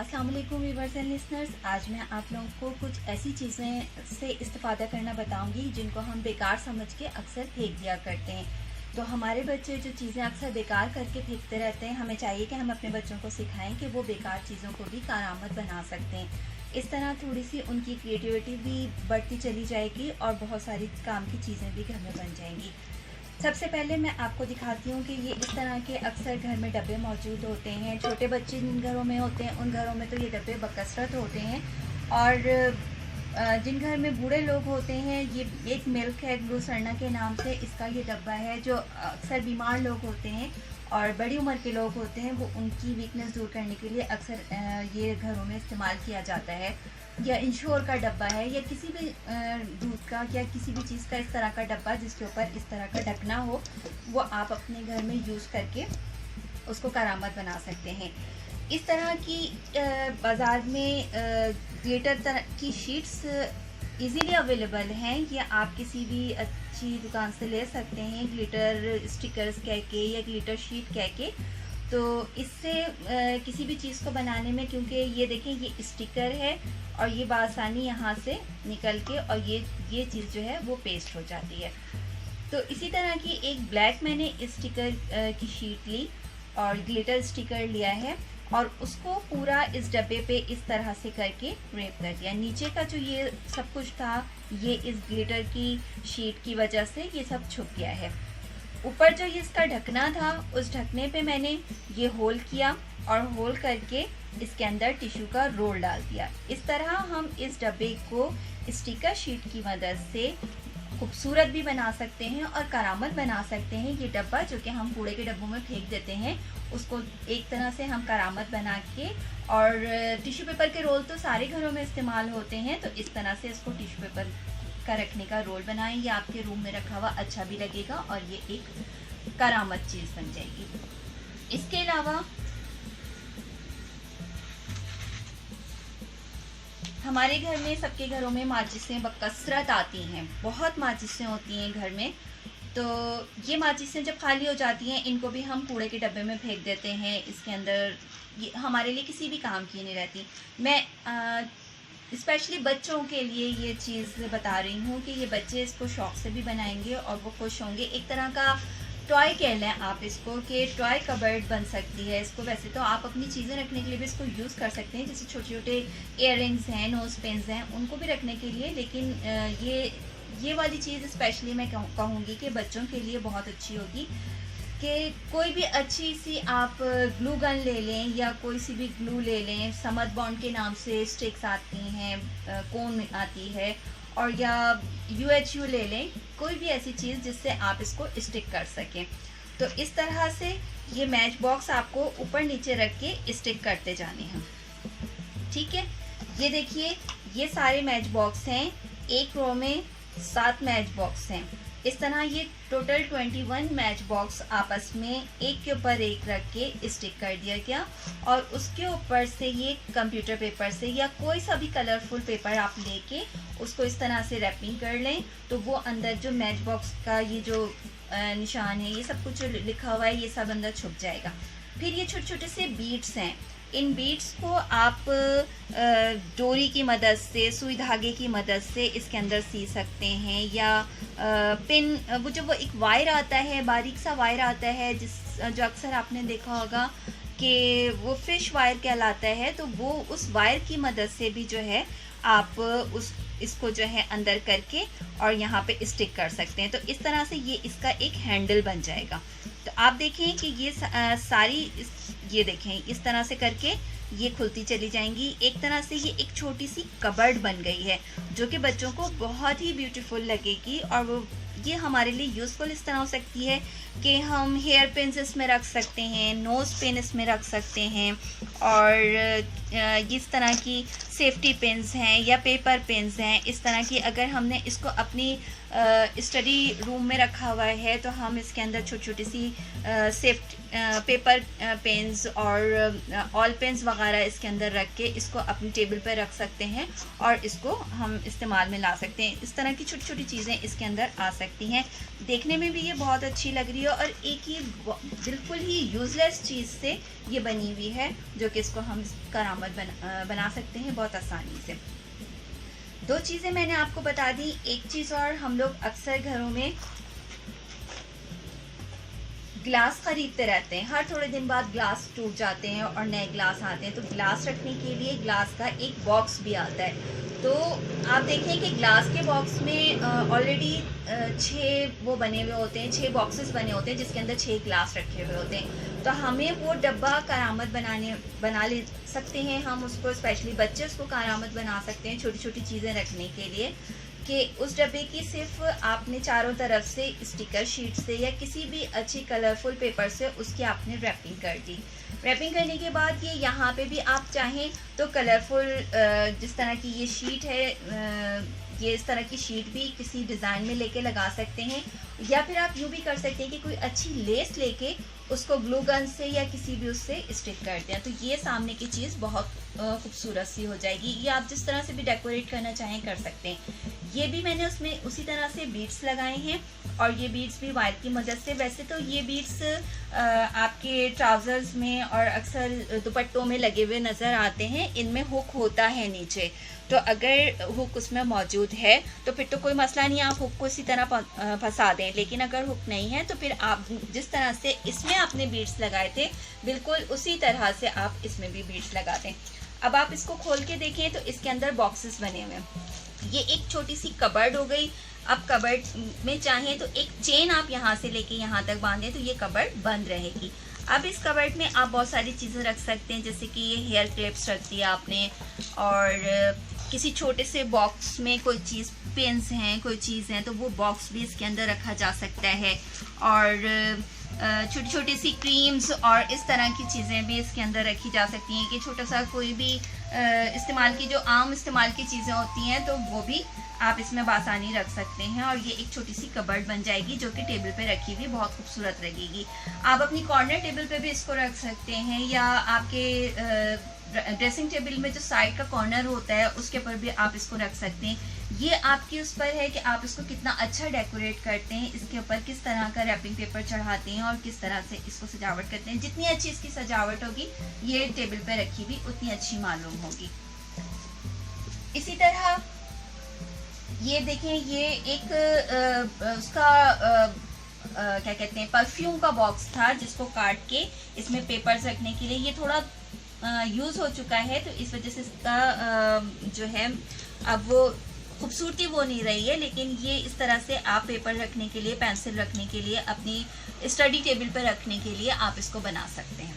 अस्सलाम वालेकुम viewers and listeners. आज मैं आप लोगों को कुछ ऐसी चीज़ें से इस्तेफ़ादा करना बताऊंगी जिनको हम बेकार समझ के अक्सर फेंक दिया करते हैं। तो हमारे बच्चे जो चीज़ें अक्सर बेकार करके फेंकते रहते हैं, हमें चाहिए कि हम अपने बच्चों को सिखाएं कि वो बेकार चीज़ों को भी कारआमद बना सकते हैं। इस तरह थोड़ी सी उनकी क्रिएटिविटी भी बढ़ती चली जाएगी और बहुत सारी काम की चीज़ें भी घर में बन जाएंगी। सबसे पहले मैं आपको दिखाती हूँ कि ये इस तरह के अक्सर घर में डब्बे मौजूद होते हैं। छोटे बच्चे जिन घरों में होते हैं उन घरों में तो ये डब्बे बकसरत होते हैं, और जिन घर में बूढ़े लोग होते हैं ये एक मिल्क है ग्लूसरना के नाम से इसका ये डब्बा है, जो अक्सर बीमार लोग होते हैं और बड़ी उम्र के लोग होते हैं वो उनकी वीकनेस दूर करने के लिए अक्सर ये घरों में इस्तेमाल किया जाता है। या इंश्योर का डब्बा है या किसी भी दूध का या किसी भी चीज़ का इस तरह का डब्बा जिसके ऊपर इस तरह का ढकना हो, वो आप अपने घर में यूज़ करके उसको करामत बना सकते हैं। इस तरह की बाज़ार में ग्लिटर तरह की शीट्स इजीली अवेलेबल हैं। ये आप किसी भी अच्छी दुकान से ले सकते हैं, ग्लिटर स्टिकर्स कह के या ग्लिटर शीट कह के। तो इससे किसी भी चीज़ को बनाने में, क्योंकि ये देखें ये स्टिकर है और ये बासानी यहाँ से निकल के और ये चीज़ जो है वो पेस्ट हो जाती है। तो इसी तरह की एक ब्लैक मैंने स्टिकर की शीट ली और ग्लिटर स्टिकर लिया है और उसको पूरा इस डब्बे पे इस तरह से करके रैप कर दिया। नीचे का जो ये सब कुछ था ये इस ग्लिटर की शीट की वजह से ये सब छुप गया है। ऊपर जो ये इसका ढकना था उस ढकने पे मैंने ये होल किया और होल करके इसके अंदर टिश्यू का रोल डाल दिया। इस तरह हम इस डब्बे को स्टिकर शीट की मदद से खूबसूरत भी बना सकते हैं और करामत बना सकते हैं। ये डब्बा जो कि हम कूड़े के डब्बों में फेंक देते हैं उसको एक तरह से हम करामत बना के, और टिश्यू पेपर के रोल तो सारे घरों में इस्तेमाल होते हैं, तो इस तरह से इसको टिश्यू पेपर का रखने का रोल बनाएं। ये आपके रूम में रखा हुआ अच्छा भी लगेगा और ये एक करामत चीज़ बन जाएगी। इसके अलावा हमारे घर में, सबके घरों में माचिसें बकसरत आती हैं, बहुत माचिसें होती हैं घर में। तो ये माचिसें जब खाली हो जाती हैं इनको भी हम कूड़े के डब्बे में फेंक देते हैं। इसके अंदर ये हमारे लिए किसी भी काम की नहीं रहती। मैं स्पेशली बच्चों के लिए ये चीज़ बता रही हूँ कि ये बच्चे इसको शौक़ से भी बनाएंगे और वो खुश होंगे। एक तरह का टॉय कह लें आप इसको, कि टॉय कबर्ड बन सकती है। इसको वैसे तो आप अपनी चीज़ें रखने के लिए भी इसको यूज़ कर सकते हैं, जैसे छोटे छोटे इयररिंग्स हैं, नोज़ पेन्स हैं, उनको भी रखने के लिए। लेकिन ये वाली चीज़ स्पेशली मैं कहूँगी कि बच्चों के लिए बहुत अच्छी होगी। कि कोई भी अच्छी सी आप ग्लू गन ले लें या कोई सी भी ग्लू ले लें, समद बॉन्ड के नाम से स्टिक्स आती हैं, कोन आती है, और या UHU ले लें, कोई भी ऐसी चीज़ जिससे आप इसको स्टिक कर सकें। तो इस तरह से ये मैच बॉक्स आपको ऊपर नीचे रख के स्टिक करते जाने हैं, ठीक है। ये देखिए ये सारे मैच बॉक्स हैं, एक रो में 7 मैच बॉक्स हैं। इस तरह ये टोटल 21 मैच बॉक्स आपस में एक के ऊपर एक रख के स्टिक कर दिया गया, और उसके ऊपर से ये कंप्यूटर पेपर से या कोई सा भी कलरफुल पेपर आप लेके उसको इस तरह से रैपिंग कर लें, तो वो अंदर जो मैच बॉक्स का ये जो निशान है, ये सब कुछ जो लिखा हुआ है, ये सब अंदर छुप जाएगा। फिर ये छोटे छोटे से बीड्स हैं, इन बीड्स को आप डोरी की मदद से, सुई धागे की मदद से इसके अंदर सी सकते हैं, या पिन, वो एक वायर आता है, बारीक सा वायर आता है जो अक्सर आपने देखा होगा कि वो फिश वायर कहलाता है, तो वो उस वायर की मदद से भी जो है आप इसको जो है अंदर करके और यहाँ पे स्टिक कर सकते हैं। तो इस तरह से ये इसका एक हैंडल बन जाएगा। तो आप देखें कि ये सारी ये देखें इस तरह से करके ये खुलती चली जाएंगी। एक तरह से ये एक छोटी सी कबर्ड बन गई है जो कि बच्चों को बहुत ही ब्यूटीफुल लगेगी, और वो ये हमारे लिए यूज़फुल इस तरह हो सकती है कि हम हेयर पिन्स इसमें रख सकते हैं, नोज़ पिन इसमें रख सकते हैं, और इस तरह की सेफ्टी पिन्स हैं या पेपर पिन्स हैं। इस तरह की अगर हमने इसको अपनी स्टडी रूम में रखा हुआ है तो हम इसके अंदर छोटी छोटी सी सेफ्टी पेपर पेन्स और ऑल पेन्स वगैरह इसके अंदर रख के इसको अपनी टेबल पर रख सकते हैं और इसको हम इस्तेमाल में ला सकते हैं। इस तरह की छोटी छोटी चीज़ें इसके अंदर आ सकती हैं। देखने में भी ये बहुत अच्छी लग रही है, और एक ये बिल्कुल ही यूज़लेस चीज़ से ये बनी हुई है जो कि इसको हम करामत करामत बना सकते हैं बहुत आसानी से। 2 चीज़ें मैंने आपको बता दी। एक चीज़ और, हम लोग अक्सर घरों में ग्लास खरीदते रहते हैं, हर थोड़े दिन बाद ग्लास टूट जाते हैं और नए ग्लास आते हैं, तो ग्लास रखने के लिए ग्लास का एक बॉक्स भी आता है। तो आप देखें कि ग्लास के बॉक्स में ऑलरेडी 6 वो बने हुए होते हैं, 6 बॉक्सेस बने होते हैं जिसके अंदर 6 ग्लास रखे हुए होते हैं। तो हमें वो डब्बा करामत बना ले सकते हैं हम उसको, स्पेशली बच्चे उसको करामत बना सकते हैं छोटी छोटी चीज़ें रखने के लिए, कि उस डब्बे की सिर्फ आपने चारों तरफ से स्टिकर शीट से या किसी भी अच्छी कलरफुल पेपर से उसकी आपने रैपिंग कर दी। रैपिंग करने के बाद ये यहाँ पे भी आप चाहें तो कलरफुल जिस तरह की ये शीट है, ये इस तरह की शीट भी किसी डिज़ाइन में लेके लगा सकते हैं, या फिर आप यूँ भी कर सकते हैं कि कोई अच्छी लेस लेके उसको ग्लू गन से या किसी भी उससे स्टिक कर दें, तो ये सामने की चीज़ बहुत खूबसूरत सी हो जाएगी। ये आप जिस तरह से भी डेकोरेट करना चाहें कर सकते हैं। ये भी मैंने उसमें उसी तरह से बीड्स लगाए हैं, और ये बीड्स भी वायर की मदद से। वैसे तो ये बीड्स आपके ट्राउज़र्स में और अक्सर दुपट्टों में लगे हुए नज़र आते हैं। इनमें हुक होता है नीचे, तो अगर हुक उसमें मौजूद है तो फिर तो कोई मसला नहीं, आप हुक को इसी तरह फंसा दें। लेकिन अगर हुक नहीं है तो फिर आप जिस तरह से इसमें आपने बीड्स लगाए थे बिल्कुल उसी तरह से आप इसमें भी बीड्स लगा दें। अब आप इसको खोल के देखें तो इसके अंदर बॉक्सेस बने हुए हैं। ये एक छोटी सी कबर्ड हो गई। अब कबर्ड में चाहें तो एक चेन आप यहाँ से लेके यहाँ तक बांधें तो ये कबर्ड बंद रहेगी। अब इस कबर्ड में आप बहुत सारी चीज़ें रख सकते हैं, जैसे कि ये हेयर क्लिप्स रख दिया आपने, और किसी छोटे से बॉक्स में कोई चीज़, पेन्स हैं, कोई चीज़ हैं, तो वो बॉक्स भी इसके अंदर रखा जा सकता है। और छोटी छोटी सी क्रीम्स और इस तरह की चीज़ें भी इसके अंदर रखी जा सकती हैं, कि छोटा सा कोई भी इस्तेमाल की, जो आम इस्तेमाल की चीज़ें होती हैं, तो वो भी आप इसमें बासानी रख सकते हैं। और ये एक छोटी सी कबर्ड बन जाएगी जो कि टेबल पे रखी हुई बहुत खूबसूरत लगेगी। आप अपनी कॉर्नर टेबल पे भी इसको रख सकते हैं, या आपके ड्रेसिंग टेबल में जो साइड का कॉर्नर होता है उसके ऊपर भी आप इसको रख सकते हैं। ये आपके उस पर है कि आप इसको कितना अच्छा डेकोरेट करते हैं, इसके ऊपर किस तरह का रैपिंग पेपर चढ़ाते हैं और किस तरह से इसको सजावट करते हैं। जितनी अच्छी इसकी सजावट होगी ये टेबल पर रखी हुई उतनी अच्छी मालूम होगी। इसी तरह ये देखें, ये एक उसका क्या कहते हैं, परफ्यूम का बॉक्स था जिसको काट के इसमें पेपर्स रखने के लिए, ये थोड़ा यूज़ हो चुका है तो इस वजह से इसका जो है अब वो खूबसूरती वो नहीं रही है। लेकिन ये इस तरह से आप पेपर रखने के लिए, पेंसिल रखने के लिए, अपनी स्टडी टेबल पर रखने के लिए आप इसको बना सकते हैं।